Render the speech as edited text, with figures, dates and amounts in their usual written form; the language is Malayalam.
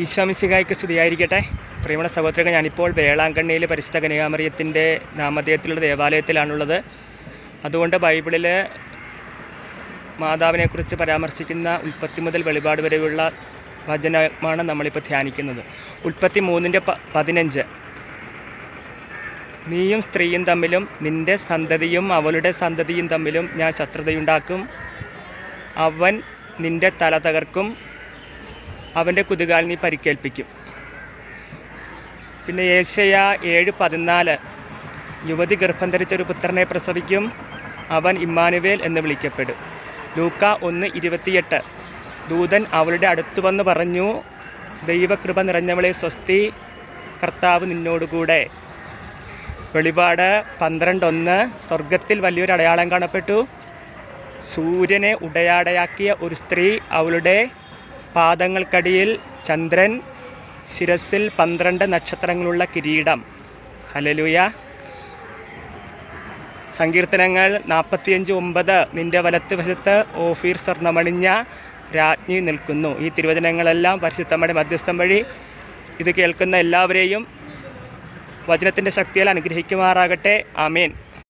ഈശോമിശിഹായ്ക്ക് സ്തുതിയായിരിക്കട്ടെ. പ്രിയമുള്ള സഹോദരങ്ങൾ, ഞാനിപ്പോൾ വേളാങ്കണ്ണിയിൽ പരിശുദ്ധ കന്യകാമറിയത്തിൻ്റെ നാമധേയത്തിലുള്ള ദേവാലയത്തിലാണുള്ളത്. അതുകൊണ്ട് ബൈബിളിൽ മാതാവിനെക്കുറിച്ച് പരാമർശിക്കുന്ന ഉൽപ്പത്തി മുതൽ വെളിപാട് വരെയുള്ള വചനമാണ് നമ്മളിപ്പോൾ ധ്യാനിക്കുന്നത്. ഉൽപ്പത്തി 3:15 നീയും സ്ത്രീയും തമ്മിലും നിൻ്റെ സന്തതിയും അവളുടെ സന്തതിയും തമ്മിലും ഞാൻ ശത്രുതയുണ്ടാക്കും. അവൻ നിൻ്റെ തല തകർക്കും, അവൻ്റെ കുതികാൽ നീ പരിക്കേൽപ്പിക്കും. പിന്നെ യേശയ്യാ 7:14 യുവതി ഗർഭം ധരിച്ചൊരു പുത്രനെ പ്രസവിക്കും, അവൻ ഇമ്മാനുവേൽ എന്ന് വിളിക്കപ്പെടും. ലൂക്കാ 1:28 ദൂതൻ അവളുടെ അടുത്ത് വന്ന് പറഞ്ഞു, ദൈവകൃപ നിറഞ്ഞവളെ സ്വസ്തി, കർത്താവ് നിന്നോടുകൂടെ. വെളിപാട് 12:1 സ്വർഗത്തിൽ വലിയൊരു അടയാളം കാണപ്പെട്ടു. സൂര്യനെ ഉടയാടയാക്കിയ ഒരു സ്ത്രീ, അവളുടെ പാദങ്ങൾക്കടിയിൽ ചന്ദ്രൻ, ശിരസിൽ 12 നക്ഷത്രങ്ങളുള്ള കിരീടം. ഹല്ലേലൂയ. സങ്കീർത്തനങ്ങൾ 45:9 നിൻ്റെ വലത്ത് വശത്ത് ഓഫീർ സ്വർണ്ണമണിഞ്ഞ രാജ്ഞി നിൽക്കുന്നു. ഈ തിരുവചനങ്ങളെല്ലാം പരിശുദ്ധമ്മയുടെ മധ്യസ്ഥം വഴി ഇത് കേൾക്കുന്ന എല്ലാവരെയും വചനത്തിൻ്റെ ശക്തിയാൽ അനുഗ്രഹിക്കുമാറാകട്ടെ. ആമേൻ.